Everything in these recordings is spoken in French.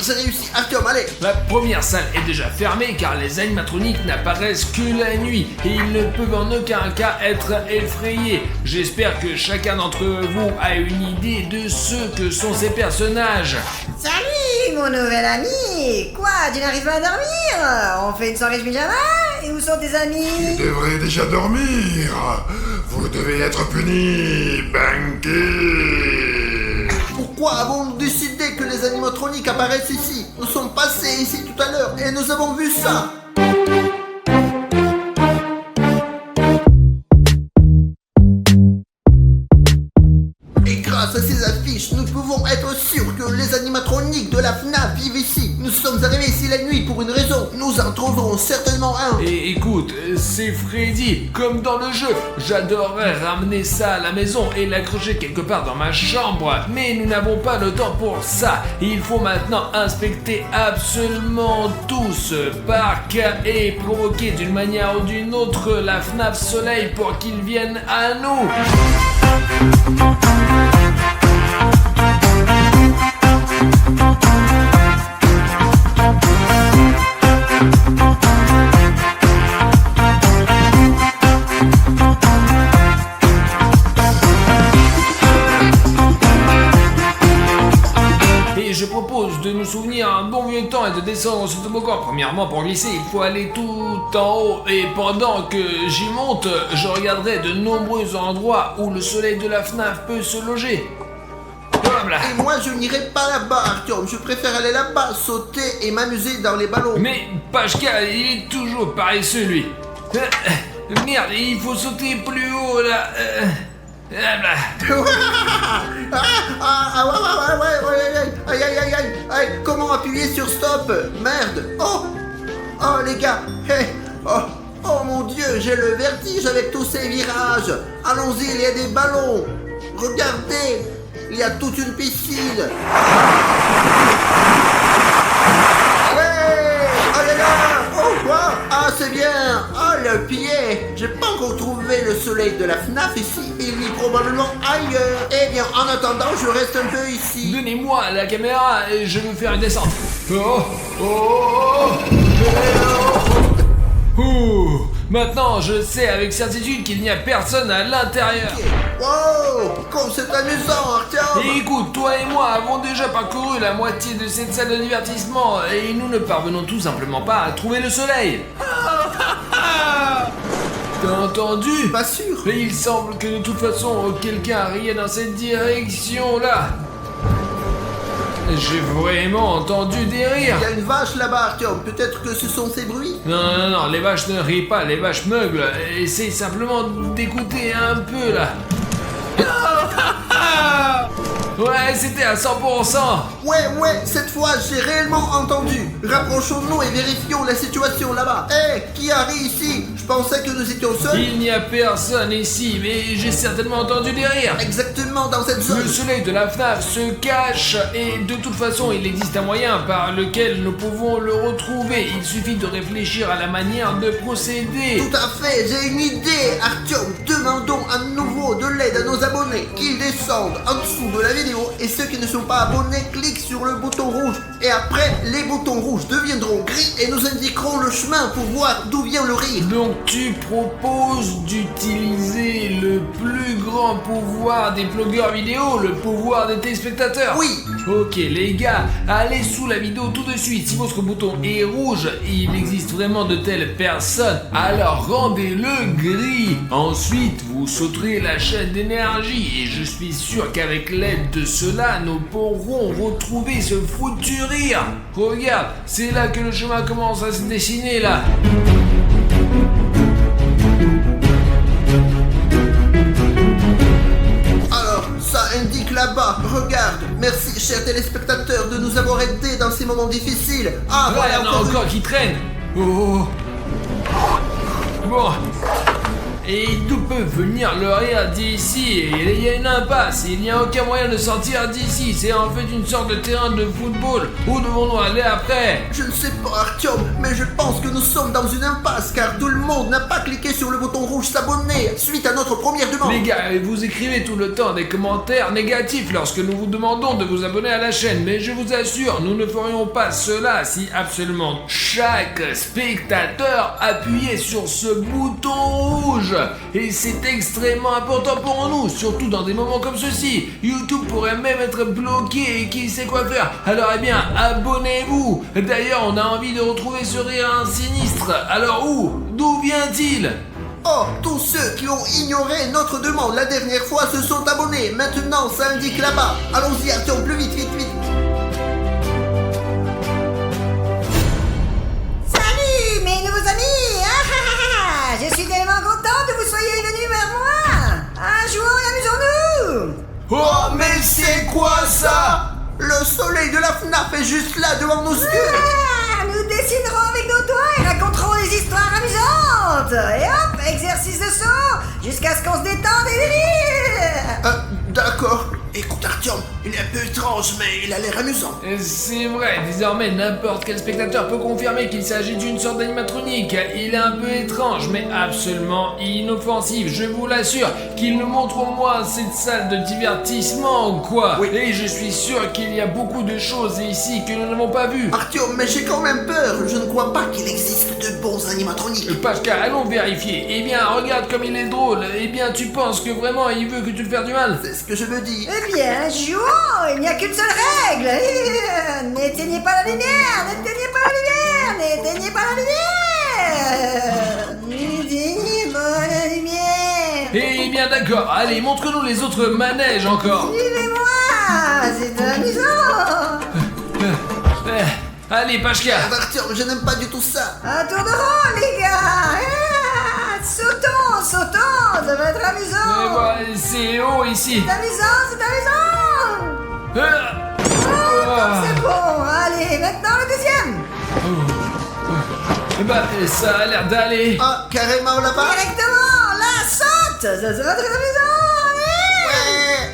j'ai réussi. Artyom, allez. La première salle est déjà fermée car les animatroniques n'apparaissent que la nuit et ils ne peuvent en aucun cas être effrayés. J'espère que chacun d'entre vous a une idée de ce que sont ces personnages. Salut mon nouvel ami. Quoi, tu n'arrives pas à dormir? On fait une soirée pyjama? Et où sont tes amis? Vous devrez déjà dormir. Vous devez être puni, Banky. Pourquoi avons-nous décidé que les animatroniques apparaissent ici? Nous sommes passés ici tout à l'heure et nous avons vu ça. Et grâce à ces affiches, nous pouvons être sûrs que les animatroniques de la FNAF vivent ici. Nous sommes arrivés ici la nuit pour une raison. Nous en trouverons certainement un. Et écoute, c'est Freddy, comme dans le jeu. J'adorerais ramener ça à la maison et l'accrocher quelque part dans ma chambre. Mais nous n'avons pas le temps pour ça. Il faut maintenant inspecter absolument tout ce parc et provoquer d'une manière ou d'une autre la FNAF Soleil pour qu'ils viennent à nous. Et je propose de nous souvenir un bon vieux temps et de descendre ce toboggan. Premièrement, pour glisser, il faut aller tout en haut. Et pendant que j'y monte, je regarderai de nombreux endroits où le soleil de la FNAF peut se loger. Voilà. Et moi, je n'irai pas là-bas, Artyom. Je préfère aller là-bas, sauter et m'amuser dans les ballons. Mais Pashka, il est toujours paresseux, lui. Merde, il faut sauter plus haut, là. Ouais, aïe, aïe, aïe, aïe, aïe, comment appuyer sur stop? Merde. Oh, les gars, oh mon Dieu, j'ai le vertige avec tous ces virages. Allons-y, il y a des ballons. Regardez, il y a toute une piscine. Oh quoi? Ah, c'est bien. Ah, le pied. J'ai pas encore trouvé le soleil de la FNAF ici. Il vit probablement ailleurs. Eh bien, en attendant, je reste un peu ici. Donnez-moi la caméra et je veux faire une descente. Ouh, maintenant, je sais avec certitude qu'il n'y a personne à l'intérieur. Wow, comme c'est amusant, Artyom. Et écoute, toi et moi avons déjà parcouru la moitié de cette salle de divertissement et nous ne parvenons tout simplement pas à trouver le soleil. T'as entendu? Pas sûr. Mais il semble que de toute façon, quelqu'un riait dans cette direction-là. J'ai vraiment entendu des rires. Il y a une vache là-bas, Artyom. Peut-être que ce sont ces bruits. Non, les vaches ne rient pas, les vaches meuglent. Essaye simplement d'écouter un peu là. Ouais, c'était à 100%. Ouais, cette fois, j'ai réellement entendu. Rapprochons-nous et vérifions la situation là-bas. Hé, qui a ri ici? Je pensais que nous étions seuls. Il n'y a personne ici, mais j'ai certainement entendu des rires. Exactement dans cette zone. Le soleil de la FNAF se cache et de toute façon il existe un moyen par lequel nous pouvons le retrouver. Il suffit de réfléchir à la manière de procéder. Tout à fait, j'ai une idée, Artyom. Demandons à nouveau de l'aide à nos abonnés. Qu'ils descendent en dessous de la vidéo et ceux qui ne sont pas abonnés cliquent sur le bouton rouge. Et après, les boutons rouges deviendront gris et nous indiqueront le chemin pour voir d'où vient le rire. Donc tu proposes d'utiliser le plus grand pouvoir des blogueurs vidéo, le pouvoir des téléspectateurs? Oui. Ok les gars, allez sous la vidéo tout de suite. Si votre bouton est rouge, il existe vraiment de telles personnes, alors rendez-le gris. Ensuite, vous sauterez la chaîne d'énergie et je suis sûr qu'avec l'aide de cela, nous pourrons retrouver ce foutu rire. Regarde, c'est là que le chemin commence à se dessiner là. Alors, ça indique là-bas. Regarde. Merci, chers téléspectateurs, de nous avoir aidés dans ces moments difficiles. Ah, voilà il y en a encore qui traînent. Oh. Bon. et d'où peut venir le rire d'ici? Et il y a une impasse, il n'y a aucun moyen de sortir d'ici. C'est en fait une sorte de terrain de football. Où devons-nous aller après? Je ne sais pas, Artyom, mais je pense que nous sommes dans une impasse car tout le monde n'a pas cliqué sur le bouton rouge s'abonner suite à notre première demande. Les gars, vous écrivez tout le temps des commentaires négatifs lorsque nous vous demandons de vous abonner à la chaîne, mais je vous assure, nous ne ferions pas cela si absolument chaque spectateur appuyait sur ce bouton rouge. Et c'est extrêmement important pour nous, surtout dans des moments comme ceci. YouTube pourrait même être bloqué et qui sait quoi faire. Alors eh bien, abonnez-vous. D'ailleurs, on a envie de retrouver ce rire sinistre. Alors où? D'où vient-il? Oh, tous ceux qui ont ignoré notre demande la dernière fois se sont abonnés. Maintenant, ça indique là-bas. Allons-y, Artyom, plus vite, vite, vite. Salut mes nouveaux amis. Je suis tellement content que vous soyez venus vers moi. Jouons et amusons-nous. Oh, mais c'est quoi ça? Le soleil de la FNAF est juste là devant nos yeux. Nous dessinerons avec nos doigts et raconterons des histoires amusantes. Et hop, exercice de saut, jusqu'à ce qu'on se détende et délire. D'accord. Écoute, Artyom, il est un peu étrange, mais il a l'air amusant. C'est vrai, désormais n'importe quel spectateur peut confirmer qu'il s'agit d'une sorte d'animatronique. Il est un peu étrange, mais absolument inoffensif. Je vous l'assure qu'il nous montre au moins cette salle de divertissement, quoi. Oui. Et je suis sûr qu'il y a beaucoup de choses ici que nous n'avons pas vues. Artyom, mais j'ai quand même peur. Je ne crois pas qu'il existe de bons animatroniques. Pascal, allons vérifier. Eh bien, regarde comme il est drôle. Eh bien, tu penses que vraiment il veut que tu le fasses du mal? C'est ce que je me dis. Eh bien, jouons. Il n'y a qu'une seule règle. N'éteignez pas la lumière. N'éteignez pas la lumière. N'éteignez pas la lumière. N'éteignez pas la lumière. Eh bien, d'accord. Allez, montre-nous les autres manèges encore. Suivez-moi. C'est amusant. Allez, Pashka. Artyom, je n'aime pas du tout ça. Un tour de rôle, les gars. Sautons, sautons. Ça va être amusant. Bah, c'est haut ici. C'est amusant, c'est amusant. C'est bon. Allez, maintenant le deuxième. Bah, ça a l'air d'aller. Ah, carrément là-bas. Directement, là, saute. Ça sera très amusant. Ouais.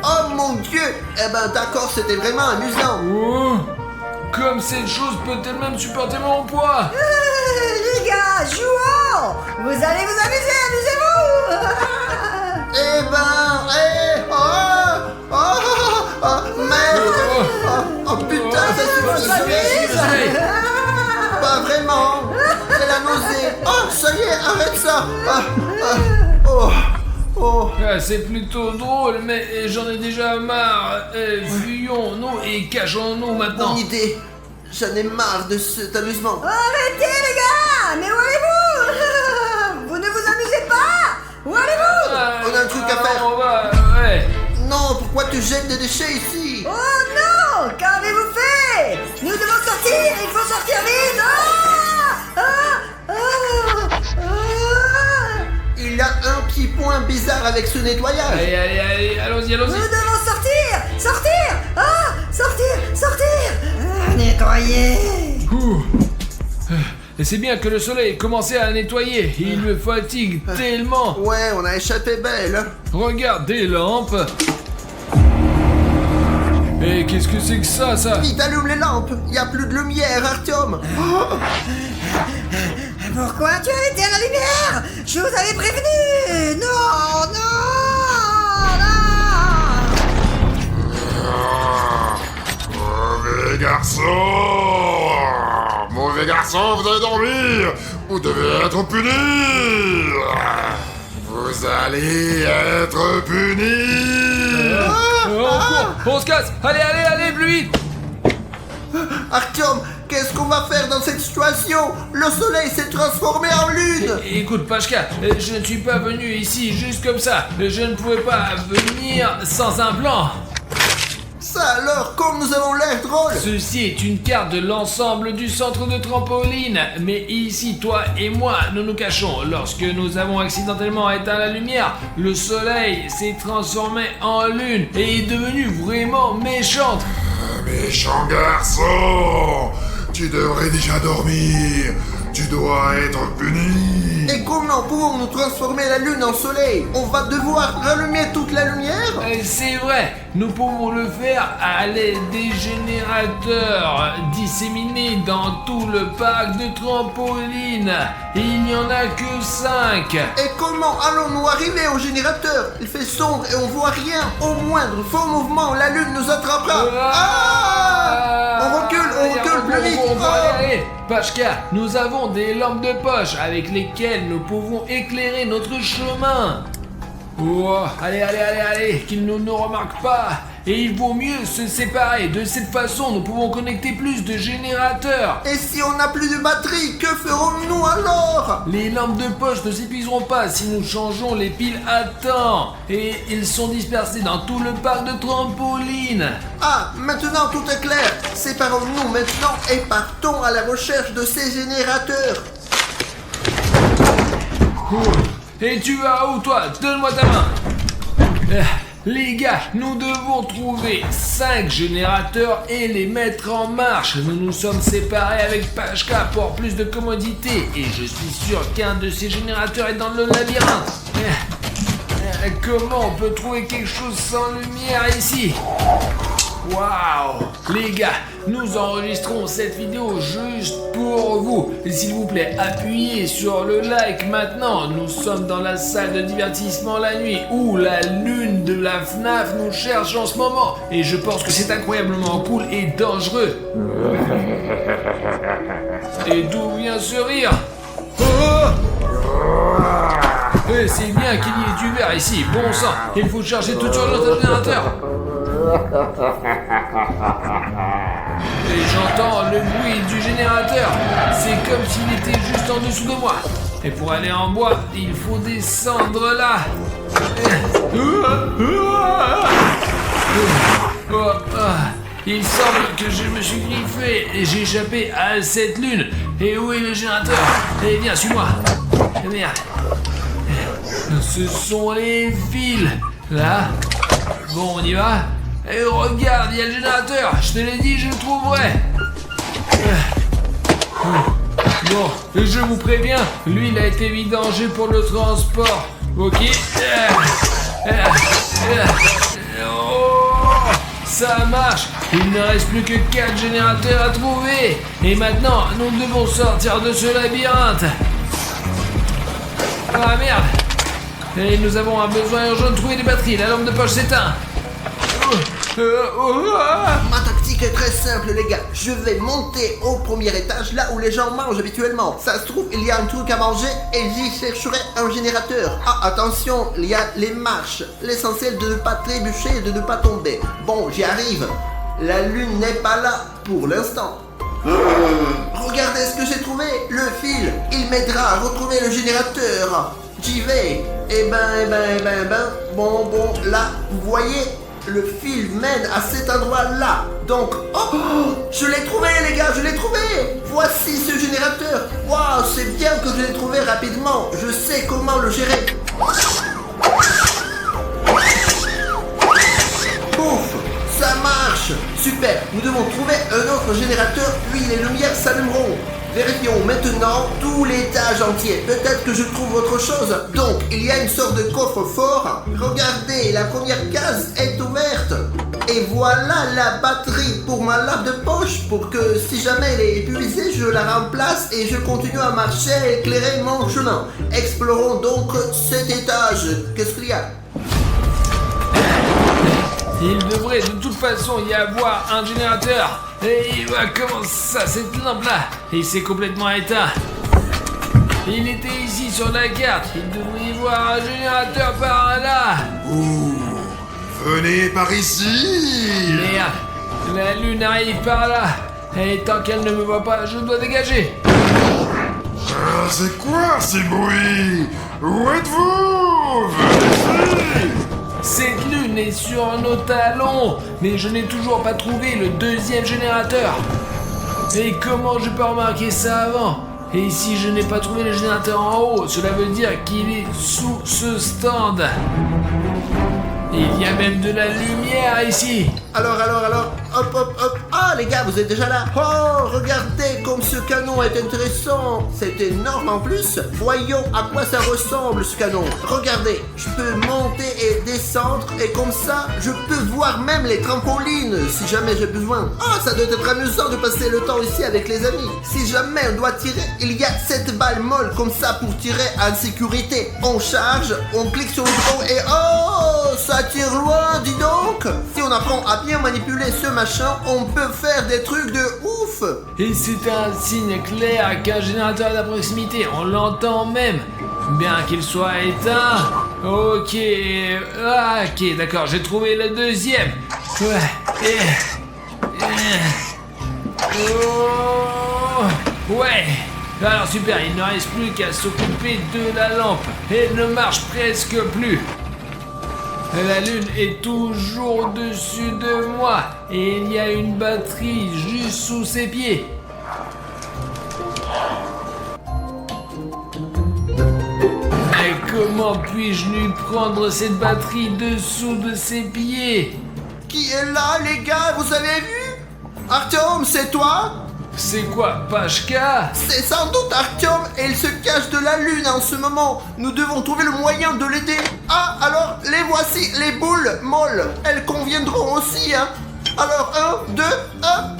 Oh mon Dieu. Eh ben d'accord, c'était vraiment amusant. Oh, comme cette chose peut-elle même supporter mon poids? Les gars, jouons. Vous allez vous amuser, amusez-vous. Eh ben, merde. Oh putain, ça suffit. Pas vraiment. C'est la nausée. Oh, ça y est, arrête ça. Oh. Ah, c'est plutôt drôle, mais j'en ai déjà marre. Fuyons-nous et cachons-nous maintenant. Bonne idée. J'en ai marre de cet amusement. Arrêtez, les gars. Mais où allez-vous? Vous ne vous amusez pas? Où allez-vous? On a un truc à faire. On va, ouais. Non, pourquoi tu jettes des déchets ici? Oh non! Qu'avez-vous fait? Nous devons sortir! Il faut sortir vite! Il y a un petit point bizarre avec ce nettoyage. Allez, allons-y. Nous devons sortir! Sortir! Sortir! Nettoyer! Ouh. Et c'est bien que le soleil commençait à nettoyer. Il me fatigue tellement. Ouais, on a échappé belle. Regarde des lampes. Et qu'est-ce que c'est que ça? Vite, allume les lampes. Il n'y a plus de lumière, Artyom. Pourquoi tu as éteint la lumière? Je vous avais prévenu! Non! Mauvais garçon, vous allez dormir. Vous devez être puni. Vous allez être puni. On se casse. Allez, plus vite. Artyom, qu'est-ce qu'on va faire dans cette situation? Le soleil s'est transformé en lune. Écoute, Pashka, je ne suis pas venu ici juste comme ça. Je ne pouvais pas venir sans un plan. Ça alors, comme nous avons l'air drôle. Ceci est une carte de l'ensemble du centre de trampoline. Mais ici, toi et moi, nous nous cachons. Lorsque nous avons accidentellement éteint la lumière, le soleil s'est transformé en lune et est devenu vraiment méchante. Méchant garçon, tu devrais déjà dormir. Tu dois être puni. Et comment pouvons-nous transformer la lune en soleil? On va devoir rallumer toute la lumière? C'est vrai, nous pouvons le faire à l'aide des générateurs disséminés dans tout le parc de trampoline. Et il n'y en a que 5. Et comment allons-nous arriver au générateur? Il fait sombre et on voit rien. Au moindre faux mouvement, la lune nous attrapera. On recule plus vite. Allez, Pachka, nous avons des lampes de poche avec lesquelles nous pouvons éclairer notre chemin. Oh, allez, qu'ils ne nous remarquent pas. Et il vaut mieux se séparer. De cette façon, nous pouvons connecter plus de générateurs. Et si on n'a plus de batterie, que ferons-nous alors? Les lampes de poche ne s'épuiseront pas si nous changeons les piles à temps. Et ils sont dispersés dans tout le parc de trampoline. Ah, maintenant tout est clair. Séparons-nous maintenant et partons à la recherche de ces générateurs. Et tu vas où toi? Donne-moi ta main. Les gars, nous devons trouver 5 générateurs et les mettre en marche. Nous nous sommes séparés avec Pachka pour plus de commodité. Et je suis sûr qu'un de ces générateurs est dans le labyrinthe. Comment on peut trouver quelque chose sans lumière ici? Waouh! Les gars, nous enregistrons cette vidéo juste pour vous. S'il vous plaît, appuyez sur le like maintenant. Nous sommes dans la salle de divertissement la nuit où la lune de la FNAF nous cherche en ce moment. Et je pense que c'est incroyablement cool et dangereux. Et d'où vient ce rire? Et c'est bien qu'il y ait du verre ici. Bon sang, il faut charger tout sur notre générateur. Et j'entends le bruit du générateur. C'est comme s'il était juste en dessous de moi. Et pour aller en bois, il faut descendre là. Il semble que je me suis griffé et j'ai échappé à cette lune. Et où est le générateur? Eh bien, suis-moi. Merde. Ce sont les fils. Là. Bon, on y va. Et regarde, il y a le générateur. Je te l'ai dit, je le trouverai. Bon, je vous préviens, lui il a été vidangé pour le transport. Ok. Oh, ça marche. Il ne reste plus que 4 générateurs à trouver. Et maintenant, nous devons sortir de ce labyrinthe. Ah merde. Et nous avons un besoin urgent de trouver des batteries. La lampe de poche s'éteint. Ma tactique est très simple les gars. Je vais monter au premier étage là où les gens mangent habituellement. Ça se trouve il y a un truc à manger et j'y chercherai un générateur. Ah attention, il y a les marches. L'essentiel de ne pas trébucher et de ne pas tomber. Bon, j'y arrive. La lune n'est pas là pour l'instant. Regardez ce que j'ai trouvé. Le fil, il m'aidera à retrouver le générateur. J'y vais. Bon, là, vous voyez, le fil mène à cet endroit-là. Donc, je l'ai trouvé, les gars, je l'ai trouvé. Voici ce générateur. Waouh, c'est bien que je l'ai trouvé rapidement. Je sais comment le gérer. Pouf, ça marche. Super, nous devons trouver un autre générateur, puis les lumières s'allumeront. Vérifions maintenant tout l'étage entier. Peut-être que je trouve autre chose. Donc, il y a une sorte de coffre-fort. Regardez, la première case est ouverte. Et voilà la batterie pour ma lampe de poche. Pour que si jamais elle est épuisée, je la remplace et je continue à marcher et éclairer mon chemin. Explorons donc cet étage. Qu'est-ce qu'il y a ? Il devrait de toute façon y avoir un générateur. Et comment ça, cette lampe-là? Il s'est complètement éteint. Il était ici sur la carte. Il devrait y avoir un générateur par là. Ouh, venez par ici. Merde, la lune arrive par là. Et tant qu'elle ne me voit pas, je dois dégager. C'est quoi ces bruits? Où êtes-vous? Venez. Cette lune est sur nos talons, mais je n'ai toujours pas trouvé le deuxième générateur. Et comment je peux remarquer ça avant? Et si je n'ai pas trouvé le générateur en haut, cela veut dire qu'il est sous ce stand. Il y a même de la lumière ici. Alors, hop. Ah, les gars, vous êtes déjà là? Oh, regardez comme ce canon est intéressant. C'est énorme en plus. Voyons à quoi ça ressemble ce canon. Regardez, je peux monter et descendre et comme ça, je peux voir même les trampolines si jamais j'ai besoin. Oh, ça doit être amusant de passer le temps ici avec les amis. Si jamais on doit tirer, il y a cette balle molle comme ça pour tirer en sécurité. On charge, on clique sur le bouton et oh, ça tire loin, dis donc. Si on apprend à bien manipuler ce machin, on peut faire des trucs de ouf. Et c'est un signe clair qu'un générateur est à proximité, on l'entend même, bien qu'il soit éteint. Ok, ok, d'accord, j'ai trouvé le deuxième. Ouais. Alors super, il ne reste plus qu'à s'occuper de la lampe. Elle ne marche presque plus. La lune est toujours au-dessus de moi et il y a une batterie juste sous ses pieds. Mais comment puis-je lui prendre cette batterie dessous de ses pieds? Qui est là, les gars? Vous avez vu? Artyom, c'est toi? C'est quoi, Pashka? C'est sans doute Artyom et il se cache de la lune en ce moment. Nous devons trouver le moyen de l'aider. Ah, alors, les voici, les boules molles. Elles conviendront aussi, hein. Alors, 1, 2, hop.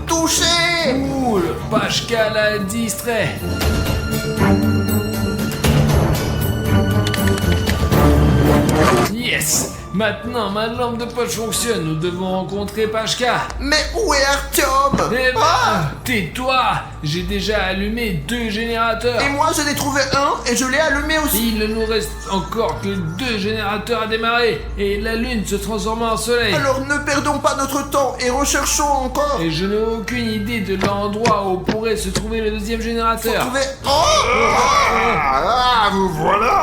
Touché. Cool, Pashka l'a distrait. Yes! Maintenant, ma lampe de poche fonctionne. Nous devons rencontrer Pashka. Mais où est Artyom? Eh ben, Ah. tais-toi! J'ai déjà allumé 2 générateurs. Et moi, j'en ai trouvé un et je l'ai allumé aussi. Il ne nous reste encore que 2 générateurs à démarrer. Et la lune se transforme en soleil. Alors ne perdons pas notre temps et recherchons encore. Et je n'ai aucune idée de l'endroit où pourrait se trouver le deuxième générateur. Trouver... Oh. Ah, vous voilà.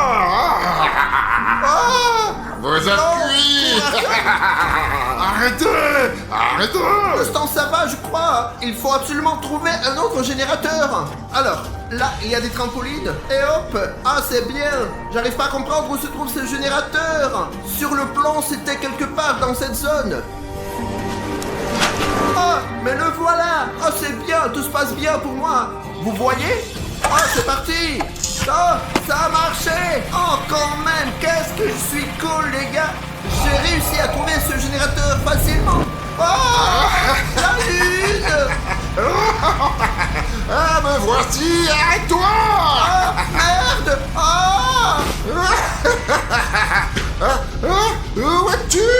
Ah. Vous êtes Non. cuits. Arrêtez. Arrêtez. Instant, ça va, je crois. Il faut absolument trouver un autre générateur. Alors, là, il y a des trampolines. Et hop. Ah, c'est bien. J'arrive pas à comprendre où se trouve ce générateur. Sur le plan, c'était quelque part dans cette zone. Ah, mais le voilà. Ah, c'est bien. Tout se passe bien pour moi. Vous voyez? Ah, c'est parti. Ah, ça a marché. Oh, quand même. Qu'est-ce que je suis cool, les gars. J'ai réussi à trouver ce générateur facilement. Oh, la lune. Ah, me voici. Arrête-toi. Ah, merde. Ah. Où es-tu?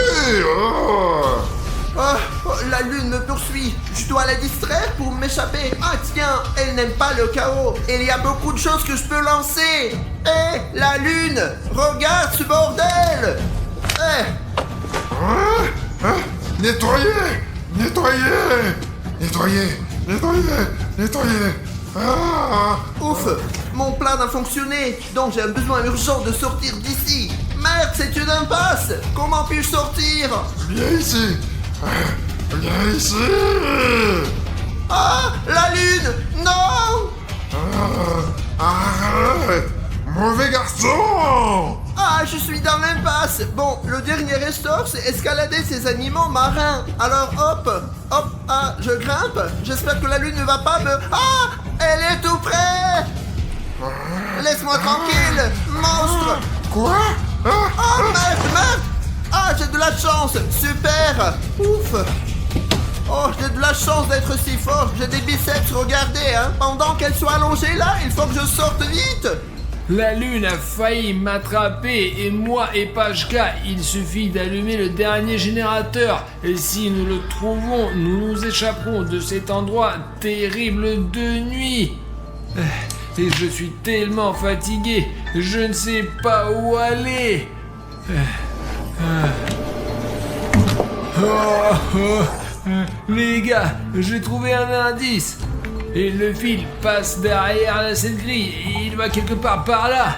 Ah, oh, la lune me poursuit. Je dois la distraire pour m'échapper. Ah tiens, elle n'aime pas le chaos. Il y a beaucoup de choses que je peux lancer. Hé, la lune, regarde ce bordel. Nettoyer. Nettoyer. Nettoyer. Nettoyer. Nettoyer. Ah. Ouf, mon plan a fonctionné. Donc j'ai un besoin urgent de sortir d'ici. Merde, c'est une impasse. Comment puis-je sortir? Viens ici. Viens ici. Ah, la lune. Non. Arrête. Mauvais garçon. Ah, je suis dans l'impasse. Bon, le dernier ressort, c'est escalader ces animaux marins. Alors, hop, hop, ah, je grimpe. J'espère que la lune ne va pas me... Ah, elle est tout près. Laisse-moi tranquille, monstre. Quoi? Ah, merde. Ah, j'ai de la chance. Super. Ouf. Oh, j'ai de la chance d'être si fort. J'ai des biceps, regardez, hein. Pendant qu'elle soit allongée là, il faut que je sorte vite. La lune a failli m'attraper et moi et Pashka, il suffit d'allumer le dernier générateur. Et si nous le trouvons, nous nous échapperons de cet endroit terrible de nuit. Et je suis tellement fatigué, je ne sais pas où aller. Les gars, j'ai trouvé un indice. Et le fil passe derrière cette grille et il va quelque part par là.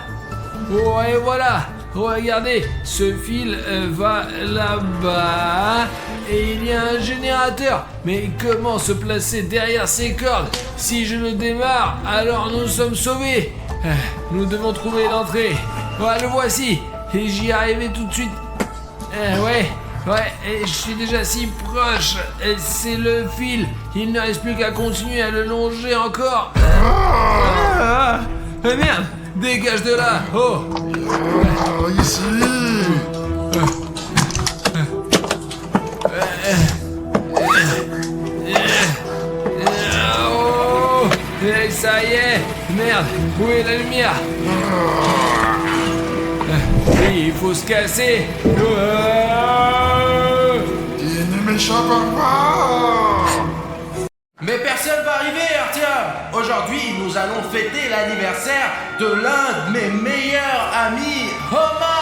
Oh, et voilà. Regardez, ce fil va là-bas et il y a un générateur. Mais comment se placer derrière ces cordes? Si je le démarre, alors nous sommes sauvés. Nous devons trouver l'entrée. Voilà, le voici. Et j'y arriverai tout de suite. Ouais, et je suis déjà si proche. C'est le fil. Il ne reste plus qu'à continuer à le longer encore. Merde, dégage de là. Oh. Ici. Oh, et ça y est. Merde, où est la lumière? Il faut se casser. Il ne m'échappe pas. Mais personne va arriver, Artyom. Aujourd'hui, nous allons fêter l'anniversaire de l'un de mes meilleurs amis, Homa.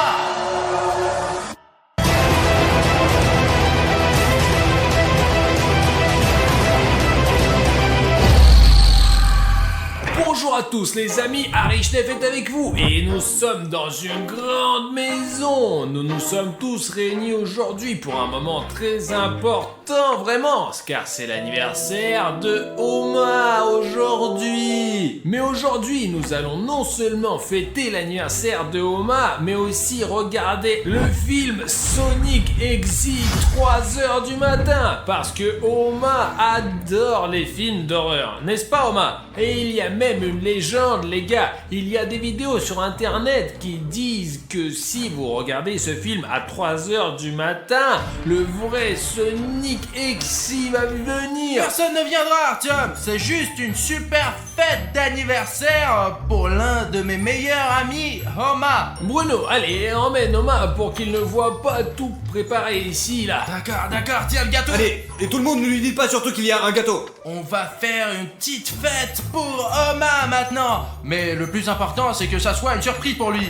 Bonjour à tous les amis, Arishnef est avec vous et nous sommes dans une grande maison. Nous nous sommes tous réunis aujourd'hui pour un moment très important, vraiment, car c'est l'anniversaire de Homa aujourd'hui. Mais aujourd'hui, nous allons non seulement fêter l'anniversaire de Homa, mais aussi regarder le film Sonic Exit 3h du matin, parce que Homa adore les films d'horreur, n'est-ce pas Homa? Et il y a même une légende, les gars. Il y a des vidéos sur internet qui disent que si vous regardez ce film à 3h du matin, le vrai Sonic Exit va venir. Personne ne viendra, Artyom. C'est juste une super fête d'anniversaire pour l'un de mes meilleurs amis, Homa. Bruno, allez, emmène Homa pour qu'il ne voit pas tout préparé ici, là. D'accord, tiens le gâteau. Allez, et tout le monde ne lui dit pas surtout qu'il y a un gâteau. On va faire une petite fête pour Homa maintenant. Mais le plus important, c'est que ça soit une surprise pour lui.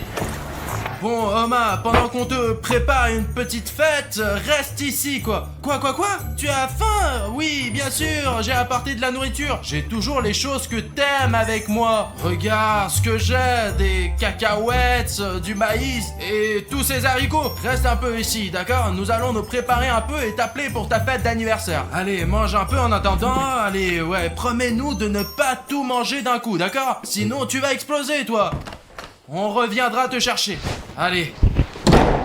Bon, Homa, pendant qu'on te prépare une petite fête, reste ici, quoi. Quoi? Tu as faim? Oui, bien sûr, j'ai apporté de la nourriture. J'ai toujours les choses que t'aimes avec moi. Regarde ce que j'ai, des cacahuètes, du maïs et tous ces haricots. Reste un peu ici, d'accord? Nous allons nous préparer un peu et t'appeler pour ta fête d'anniversaire. Allez, mange un peu en attendant. Allez, ouais, promets-nous de ne pas tout manger d'un coup, d'accord? Sinon, tu vas exploser, toi. On reviendra te chercher. Allez.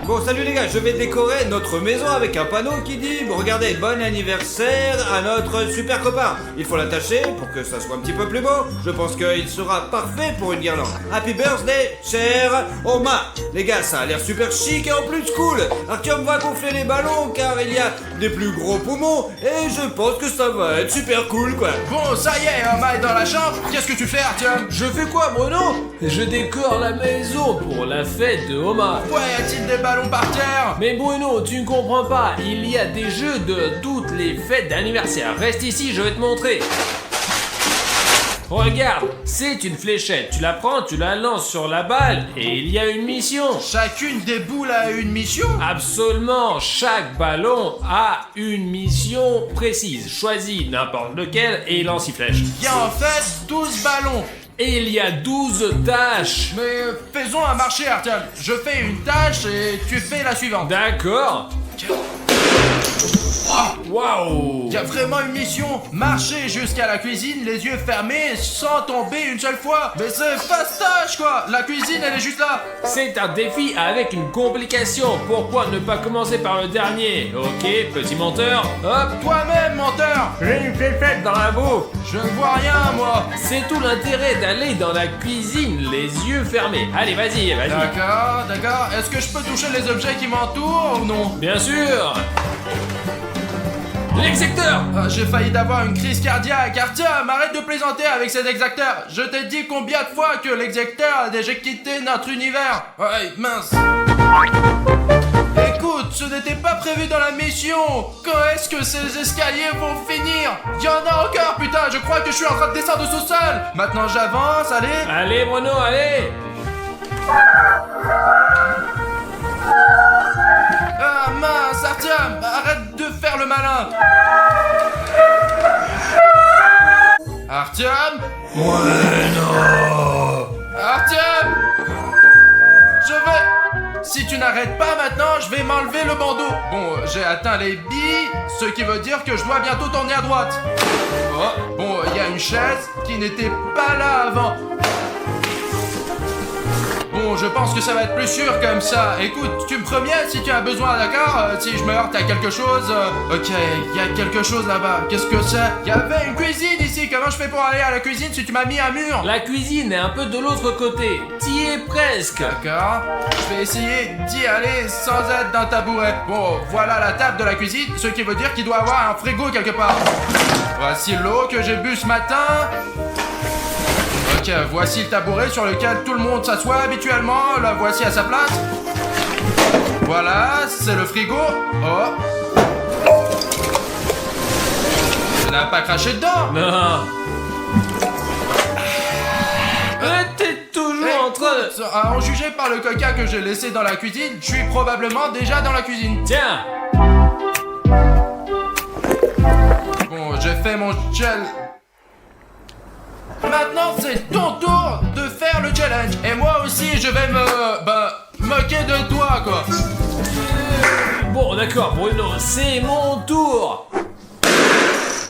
Bon, salut les gars, je vais décorer notre maison avec un panneau qui dit regardez, bon anniversaire à notre super copain. Il faut l'attacher pour que ça soit un petit peu plus beau. Je pense qu'il sera parfait pour une guirlande. Happy birthday, cher Homa. Les gars, ça a l'air super chic et en plus cool. Artyom va gonfler les ballons car il y a des plus gros poumons et je pense que ça va être super cool, quoi. Bon, ça y est, Homa est dans la chambre. Qu'est-ce que tu fais, Artyom? Je fais quoi, Bruno? Je décore la maison pour la fête de Homa. Pourquoi y a-t-il des ballons par terre? Mais Bruno, tu ne comprends pas, il y a des jeux de toutes les fêtes d'anniversaire. Reste ici, je vais te montrer. Regarde, c'est une fléchette. Tu la prends, tu la lances sur la balle et il y a une mission. Chacune des boules a une mission? Absolument, chaque ballon a une mission précise. Choisis n'importe lequel et lance une flèche. Il y a en fait 12 ballons. Et il y a 12 tâches. Mais faisons un marché, Artyom. Je fais une tâche et tu fais la suivante. D'accord. Waouh! Il y a vraiment une mission. Marcher jusqu'à la cuisine, les yeux fermés, sans tomber une seule fois. Mais c'est fastoche, quoi. La cuisine, elle est juste là. C'est un défi avec une complication. Pourquoi ne pas commencer par le dernier? Ok, petit menteur. Hop! Toi-même, menteur. J'ai une fête dans la boue. Je ne vois rien, moi. C'est tout l'intérêt d'aller dans la cuisine, les yeux fermés. Allez, vas-y. D'accord. Est-ce que je peux toucher les objets qui m'entourent ou non? Bien sûr. L'exacteur! J'ai failli d'avoir une crise cardiaque. Artyom, arrête de plaisanter avec cet exacteur. Je t'ai dit combien de fois que l'exacteur a déjà quitté notre univers. Ouais, mince. Écoute, ce n'était pas prévu dans la mission. Quand est-ce que ces escaliers vont finir? Il y en a encore, putain, je crois que je suis en train de descendre au sous-sol. Maintenant j'avance, allez. Allez, Bruno, allez! Ah mince, Artyom, arrête de faire le malin. Artyom? Bueno. Artyom! Je vais... Si tu n'arrêtes pas maintenant, je vais m'enlever le bandeau. Bon, j'ai atteint les billes, ce qui veut dire que je dois bientôt tourner à droite. Oh, bon, il y a une chaise qui n'était pas là avant. Bon, Bon, je pense que ça va être plus sûr comme ça. Écoute, tu me préviens si tu as besoin, d'accord? Si je me heurte à quelque chose. Ok, il y a quelque chose là-bas. Qu'est-ce que c'est? Il y avait une cuisine ici. Comment je fais pour aller à la cuisine si tu m'as mis un mur? La cuisine est un peu de l'autre côté. T'y es presque. D'accord. Je vais essayer d'y aller sans être d'un tabouret. Bon, voilà la table de la cuisine, ce qui veut dire qu'il doit y avoir un frigo quelque part. Voici l'eau que j'ai bu ce matin. Ok, voici le tabouret sur lequel tout le monde s'assoit habituellement. La voici à sa place. Voilà, c'est le frigo. Oh. Tu n'as pas craché dedans? Non. T'es toujours en train de... À en juger par le coca que j'ai laissé dans la cuisine, je suis probablement déjà dans la cuisine. Tiens. Bon, j'ai fait mon gel. Maintenant, c'est ton tour de faire le challenge. Et moi aussi, je vais moquer de toi, quoi. Bon, d'accord, Bruno, c'est mon tour.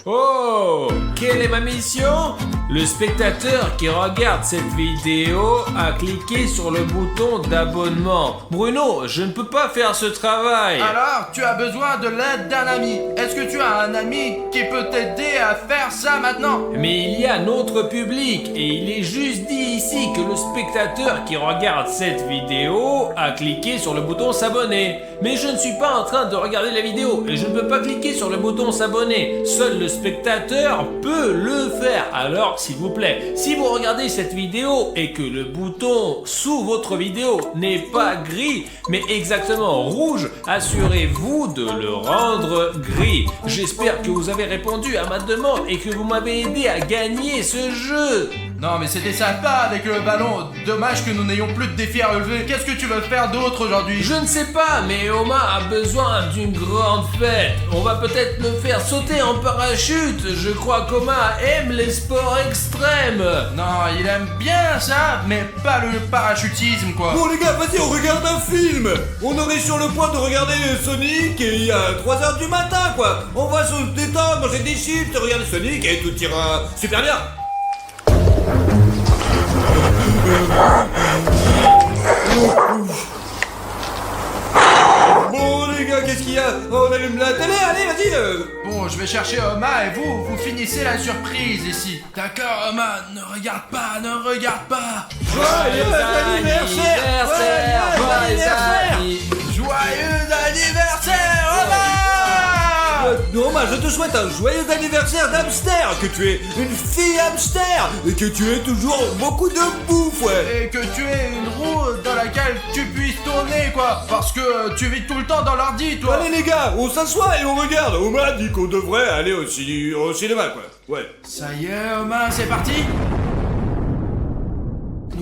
Oh, quelle est ma mission? Le spectateur qui regarde cette vidéo a cliqué sur le bouton d'abonnement. Bruno, je ne peux pas faire ce travail. Alors, tu as besoin de l'aide d'un ami. Est-ce que tu as un ami qui peut t'aider à faire ça maintenant? Mais il y a notre public et il est juste dit ici que le spectateur qui regarde cette vidéo a cliqué sur le bouton s'abonner. Mais je ne suis pas en train de regarder la vidéo et je ne peux pas cliquer sur le bouton s'abonner. Seul le spectateur peut le faire. Alors, s'il vous plaît, si vous regardez cette vidéo et que le bouton sous votre vidéo n'est pas gris, mais exactement rouge, assurez-vous de le rendre gris. J'espère que vous avez répondu à ma demande et que vous m'avez aidé à gagner ce jeu. Non, mais c'était sympa avec le ballon. Dommage que nous n'ayons plus de défis à relever. Qu'est-ce que tu veux faire d'autre aujourd'hui? Je ne sais pas, mais Oma a besoin d'une grande fête. On va peut-être le faire sauter en parachute. Je crois qu'Oma aime les sports extrêmes. Non, il aime bien ça, mais pas le parachutisme, quoi. Bon les gars, vas-y, on regarde un film. On aurait sur le point de regarder Sonic et il y a 3h du matin, quoi. On va se détendre, manger des chips, regarder Sonic et tout ira super bien. Bon les gars, qu'est-ce qu'il y a? On allume la télé, allez, vas-y. Bon, je vais chercher Oma et vous finissez la surprise ici. D'accord, Oma, ne regarde pas, ne regarde pas. Joyeux anniversaire. Joyeux anniversaire, Oma! Norma, je te souhaite un joyeux anniversaire d'hamster, que tu es une fille hamster et que tu aies toujours beaucoup de bouffe, ouais. Et que tu aies une roue dans laquelle tu puisses tourner, quoi. Parce que tu vis tout le temps dans l'ordi, toi. Allez les gars, on s'assoit et on regarde. On m'a dit qu'on devrait aller au cinéma, quoi. Ouais. Ça y est, Oma, c'est parti.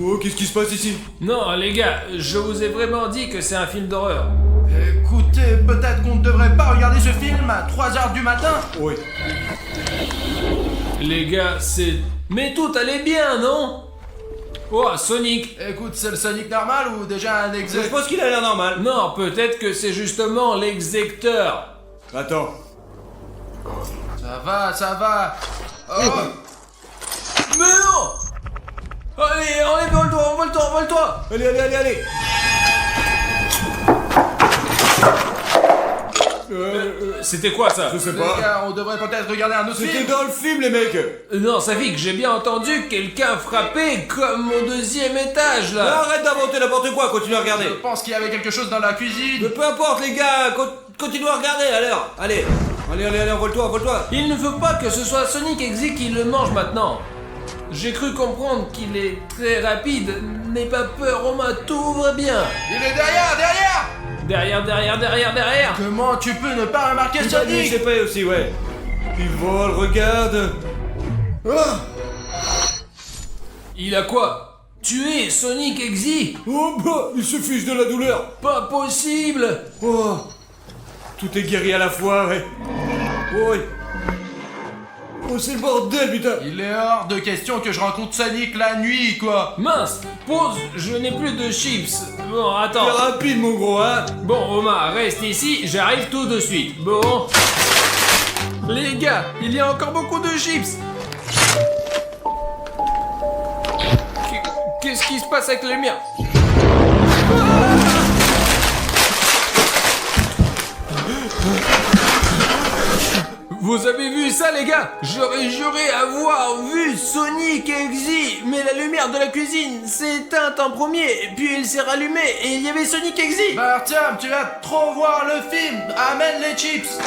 Oh, qu'est-ce qui se passe ici? Non, les gars, je vous ai vraiment dit que c'est un film d'horreur. Écoutez, peut-être qu'on ne devrait pas regarder ce film à 3h du matin. Oui. Les gars, c'est... Mais tout allait bien, non? Oh, Sonic. Écoute, c'est le Sonic normal ou déjà un Je exec? pense qu'il a l'air normal. Non, peut-être que c'est justement l'exécuteur. Attends. Ça va, ça va. Oh. Mais non! Allez, enlève-toi. Allez. C'était quoi ça? Je sais Les pas. gars, on devrait peut-être regarder un autre C'était film. dans le film, les mecs. Non, Safik, j'ai bien entendu quelqu'un frapper comme au 2e étage là. Arrête d'inventer n'importe quoi, continue à regarder. Je pense qu'il y avait quelque chose dans la cuisine. Mais peu importe, les gars, continue à regarder, alors. Allez, envole-toi. Il ne faut pas que ce soit Sonic Exy qui le mange maintenant. J'ai cru comprendre qu'il est très rapide. N'aie pas peur, Oma, tout va bien. Il est derrière. Derrière. Comment tu peux ne pas remarquer Je Sonic? sais pas aussi, ouais. Il vole, regarde. Ah. Il a quoi? Tué Sonic Exy? Oh bah, il se fiche de la douleur. Pas possible. Oh, tout est guéri à la fois, ouais. Oh, oh c'est le bordel, putain. Il est hors de question que je rencontre Sonic la nuit, quoi. Mince, pause, je n'ai plus de chips. Bon, attends. C'est rapide, mon gros, hein. Bon, Oma, reste ici, j'arrive tout de suite. Bon. Les gars, il y a encore beaucoup de chips. Qu'est-ce qui se passe avec les miens? Vous avez vu ça les gars? J'aurais juré avoir vu Sonic Exy, mais la lumière de la cuisine s'est éteinte en premier, puis elle s'est rallumée et il y avait Sonic Exy. Bah Artyom, tu vas trop voir le film. Amène les chips.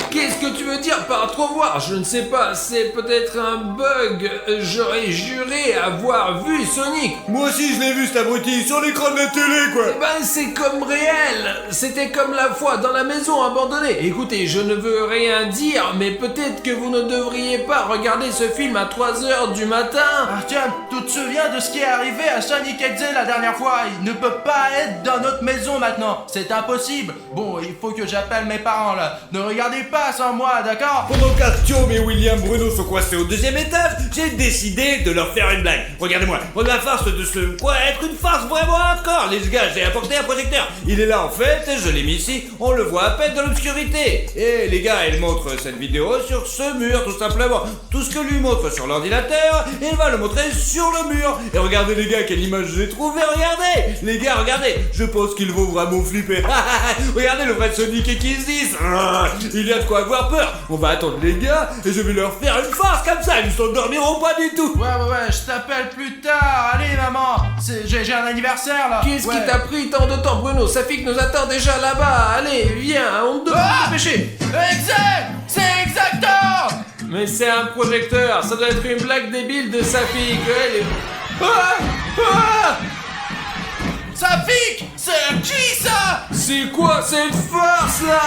Qu'est-ce que tu veux dire par trop voir? Je ne sais pas, c'est peut-être un bug. J'aurais juré avoir vu Sonic. Moi aussi je l'ai vu cet abruti sur l'écran de la télé quoi. Eh ben c'est comme réel. C'était comme la fois dans la maison abandonnée. Écoutez, je ne veux rien dire, mais peut-être que vous ne devriez pas regarder ce film à 3h du matin. Artyom, tu te souviens de ce qui est arrivé à Sonic Exy la dernière fois? Il ne peut pas être dans notre maison maintenant. C'est impossible. Bon, il faut que j'appelle mes parents là. Ne regardez pas sans moi, d'accord? Pendant qu'Artyom et William Bruno sont coincés au 2e étage, j'ai décidé de leur faire une blague. Regardez-moi, la farce de ce... Quoi, être une farce vraiment hardcore, les gars, j'ai apporté un projecteur. Il est là en fait, je l'ai mis ici, on le voit à peine dans l'obscurité. Et les gars, il montre cette vidéo sur ce mur tout simplement. Tout ce que lui montre sur l'ordinateur, il va le montrer sur le mur. Et regardez les gars, quelle image j'ai trouvé, regardez. Les gars, regardez, je pense qu'il vaut vraiment flipper. Regardez le vrai Sonic Exy. Il y a de quoi avoir peur. On va attendre les gars et je vais leur faire une farce comme ça, ils ne s'endormiront pas du tout. Ouais, je t'appelle plus tard. Allez, maman, j'ai un anniversaire là. Qu'est-ce qui t'a pris tant de temps, Bruno? Safik nous attend déjà là-bas. Allez, viens, on te demande de dépêcher. Exact. C'est exactement. Mais c'est un projecteur, ça doit être une blague débile de Safik. Elle est... Safik, c'est qui ça? C'est quoi cette farce là?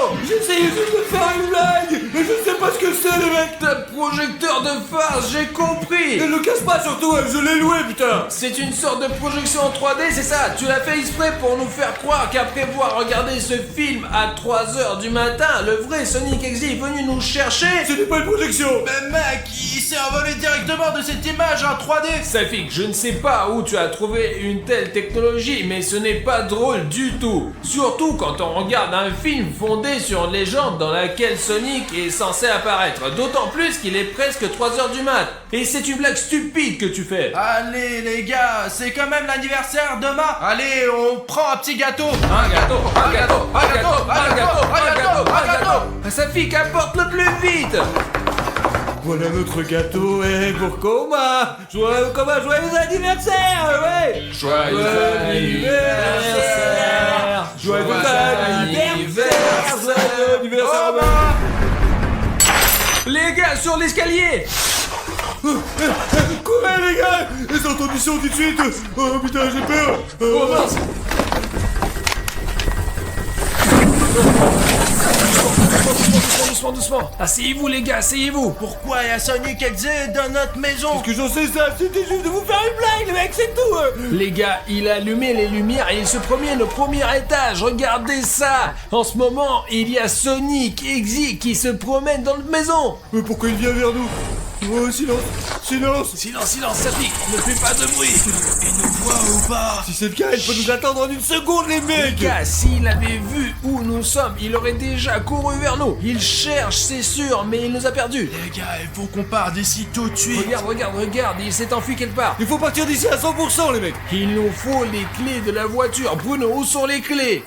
Oh, J'essayais juste de faire une blague, mais je sais pas ce que c'est les mecs. ta projecteur de farce, j'ai compris. Ne le casse pas surtout, je l'ai loué putain. C'est une sorte de projection en 3D, c'est ça? Tu l'as fait exprès pour nous faire croire qu'après avoir regardé ce film à 3h du matin, le vrai Sonic Exy est venu nous chercher? Ce n'est pas une projection. Mais mec, il s'est envolé directement de cette image en 3D. Safik, je ne sais pas où tu as trouvé une telle technologie, mais ce n'est pas drôle du tout. Surtout quand on regarde un film fondé sur une légende dans laquelle Sonic est censé apparaître. D'autant plus qu'il est presque 3h du mat. Et c'est une blague stupide que tu fais. Allez les gars, c'est quand même l'anniversaire demain. Allez, on prend un petit gâteau. Un gâteau, un gâteau, un gâteau, un gâteau, un gâteau, un gâteau. Safik, apporte le plus vite. Voilà notre gâteau et pour Coma. Joyeux anniversaire, ouais. Joyeux anniversaire. Joyeux anniversaire. Joyeux anniversaire. Les gars, sur l'escalier. Courez les gars. Les entendu tout de suite. Oh putain, j'ai peur. Oh mince. Doucement. Asseyez-vous les gars, asseyez-vous. Pourquoi il y a Sonic Exy dans notre maison? Que j'en sais ça, c'était juste de vous faire une blague, les mecs, c'est tout. Les gars, il a allumé les lumières et il se promène au premier étage. Regardez ça. En ce moment, il y a Sonic Exy qui se promène dans notre maison. Mais pourquoi il vient vers nous? Oh, silence. Silence, Safik, ne fais pas de bruit. Il nous voit ou pas? Si c'est le cas, il peut nous attendre en une seconde, les mecs. Les gars, s'il avait vu où nous sommes, il aurait déjà couru vers nous. Il cherche, c'est sûr, mais il nous a perdus. Les gars, il faut qu'on parte d'ici tout de suite. Regarde, il s'est enfui quelque part. Il faut partir d'ici à 100%, les mecs. Il nous faut les clés de la voiture. Bruno, où sont les clés?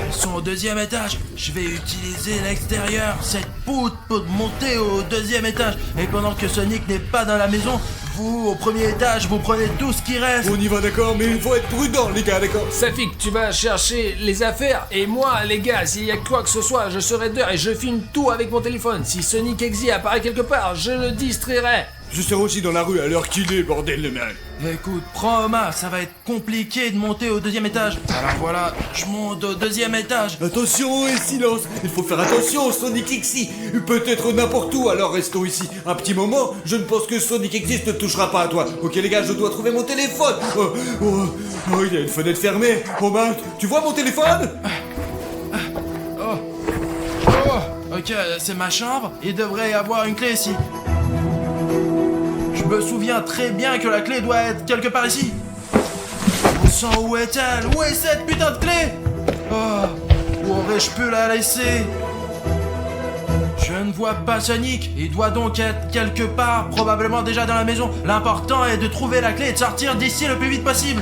Elles sont au 2e étage. Je vais utiliser l'extérieur, cette poutre, pour monter au 2e étage. Et pendant que Sonic n'est pas dans la maison, vous, au 1er étage, vous prenez tout ce qui reste. On y va, d'accord, mais il faut être prudent, les gars, d'accord. Safik, tu vas chercher les affaires. Et moi, les gars, s'il y a quoi que ce soit, je serai dehors et je filme tout avec mon téléphone. Si Sonic Exy apparaît quelque part, je le distrairai. Je serai aussi dans la rue à l'heure qu'il est, bordel, les mecs. Écoute, prends Oma, ça va être compliqué de monter au 2e étage. Alors voilà, je monte au 2e étage. Attention et silence. Il faut faire attention, Sonic Exy. Peut-être n'importe où, alors restons ici. Un petit moment, je ne pense que Sonic Exy ne touchera pas à toi. Ok les gars, je dois trouver mon téléphone. Oh, il y a une fenêtre fermée. Romain, tu vois mon téléphone? Ok, c'est ma chambre. Il devrait y avoir une clé ici. Je me souviens très bien que la clé doit être quelque part ici. Bon sang, où est-elle? Où est cette putain de clé? Où aurais-je pu la laisser? Je ne vois pas Sonic. Il doit donc être quelque part, probablement déjà dans la maison. L'important est de trouver la clé et de sortir d'ici le plus vite possible.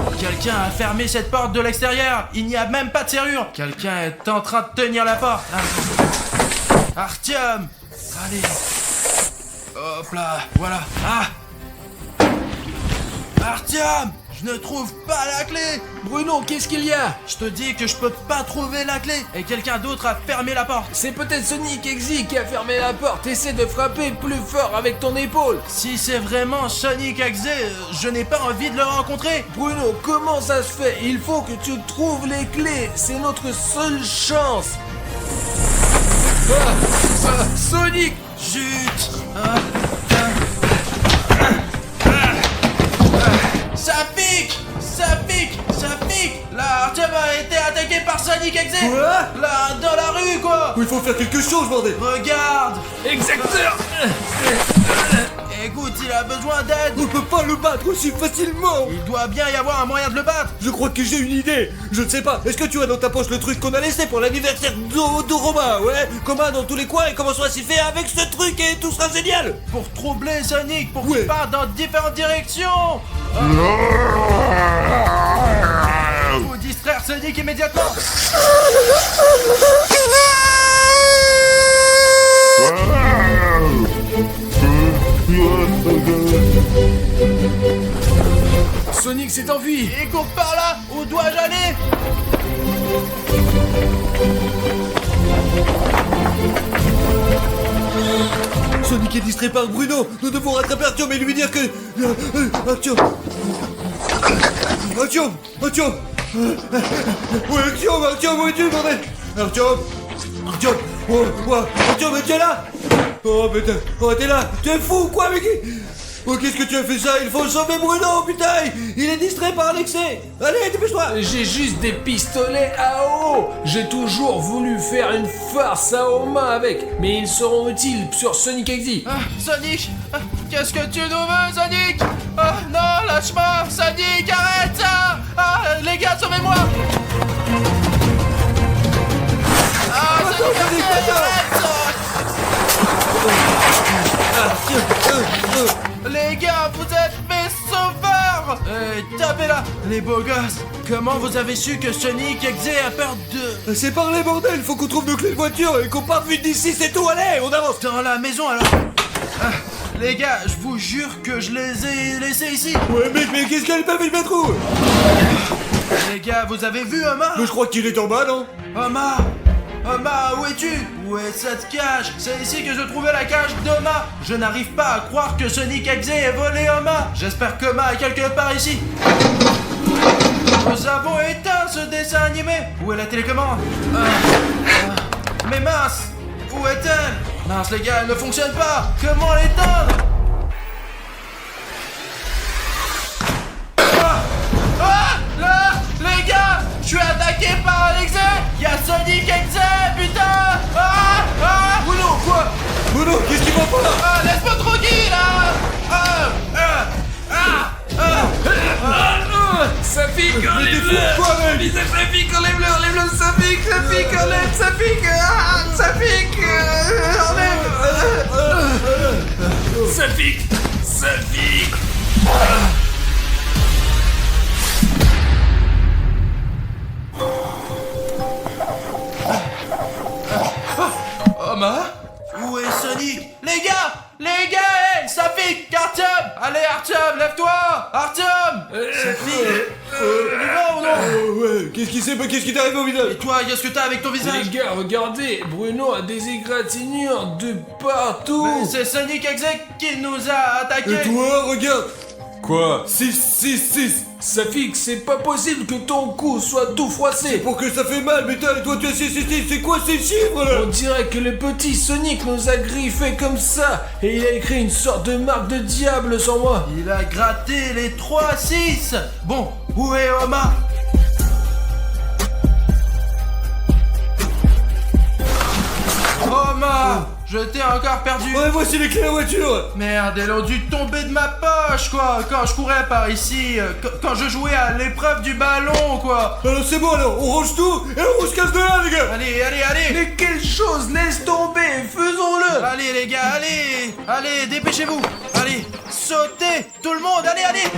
Ok, Quelqu'un a fermé cette porte de l'extérieur. Il n'y a même pas de serrure. Quelqu'un est en train de tenir la porte. Artyom, allez. Hop là, voilà. Ah, Artyom, je ne trouve pas la clé. Bruno, qu'est-ce qu'il y a? Je te dis que je peux pas trouver la clé. Et quelqu'un d'autre a fermé la porte. C'est peut-être Sonic Exy qui a fermé la porte. Essaie de frapper plus fort avec ton épaule. Si c'est vraiment Sonic Exy, je n'ai pas envie de le rencontrer. Bruno, comment ça se fait? Il faut que tu trouves les clés. C'est notre seule chance. Sonic! Zut. Ça pique. Ça pique. Ça pique. Là, Artyom a été attaqué par Sonic Exy. Quoi? Là, dans la rue, quoi. Il faut faire quelque chose, bordel. Regarde. Exacteur! Écoute, il a besoin d'aide. On peut pas le battre aussi facilement. Il doit bien y avoir un moyen de le battre. Je crois que j'ai une idée. Je ne sais pas. Est-ce que tu as dans ta poche le truc qu'on a laissé pour l'anniversaire de Romain? Ouais. Commun dans tous les coins et commençons à s'y faire avec ce truc et tout sera génial. Pour troubler Sonic, pour Ouais. qu'il parte dans différentes directions. Faut distraire Sonic immédiatement. Sonic s'est enfui. Il court par là. Où dois-je aller? Sonic est distrait par Bruno. Nous devons rattraper Artyom et lui dire que... Artyom. Ouais, Artyom, où es-tu, bordel? Artyom. Artyom, tu es là? Oh, putain. Oh, t'es là. Tu es fou ou quoi, mec? Oh, qu'est-ce que tu as fait ça? Il faut sauver Bruno, putain. Il est distrait par l'excès. Allez, dépêche-toi. J'ai juste des pistolets à eau. J'ai toujours voulu faire une farce à aux mains avec, mais ils seront utiles sur Sonic Exy. Ah, Sonic, qu'est-ce que tu nous veux, Sonic? Ah, non, lâche-moi, Sonic, arrête ça. Ah, les gars, sauvez-moi. Ah, Sonic, arrête. Les gars, vous êtes mes sauveurs. Tapez là, les beaux gosses. Comment vous avez su que Sonic Exy a peur de... C'est par les bordels. Faut qu'on trouve nos clés de voiture et qu'on parte vite d'ici, c'est tout. Allez, on avance. Dans la maison, alors. Ah, les gars, je vous jure que je les ai laissés ici. Ouais, mec, mais qu'est-ce qu'elle peut mettre où? Les gars, vous avez vu Omar? Mais je crois qu'il est en bas, non? Omar! Omar, où es-tu? Où est cette cage? C'est ici que je trouvais la cage d'Omar. Je n'arrive pas à croire que Sonic Exy ait volé Omar. J'espère qu'Omar est quelque part ici. Nous avons éteint ce dessin animé. Où est la télécommande? Mais mince! Où est-elle? Mince les gars, elle ne fonctionne pas. Comment l'éteindre? Là, les gars, je suis attaqué par un Exy. Y'a Sonic Exy, putain. Bruno, quoi? Bruno, qu'est-ce qu'il va pas? Laisse-moi tranquille, là. Ça pique, enlève-le. Quoi, mec? Visage, ça pique, enlève-le, ça pique, enlève, ça pique, ça pique, enlève. Ça pique. Omar? Où est Sonic? Les gars, hey, ça pique. Artyom, allez Artyom, lève-toi. Artyom, ça pique. Non ou non? Ouais, qu'est-ce qui t'arrive au visage? Et toi, qu'est-ce que t'as avec ton visage? Les gars, regardez, Bruno a des égratignures de partout. Mais c'est Sonic Exy qui nous a attaqués. Et toi, regarde. Quoi? 6. Safik, c'est pas possible que ton cou soit tout froissé. Pour que ça fait mal, mais toi tu as 6, c'est quoi ces chiffres là? On dirait que le petit Sonic nous a griffé comme ça et il a écrit une sorte de marque de diable sur moi. Il a gratté les 3-6. Bon, où est Omar? Omar, je t'ai encore perdu. Ouais, voici les clés de la voiture. Merde, elles ont dû tomber de ma poche, quoi. Quand je courais par ici, quand je jouais à l'épreuve du ballon, quoi. Alors c'est bon, alors on range tout et on se casse de là, les gars. Allez. Mais quelle chose, laisse tomber, faisons-le. Allez, les gars, allez, dépêchez-vous. Allez, sautez, tout le monde, allez.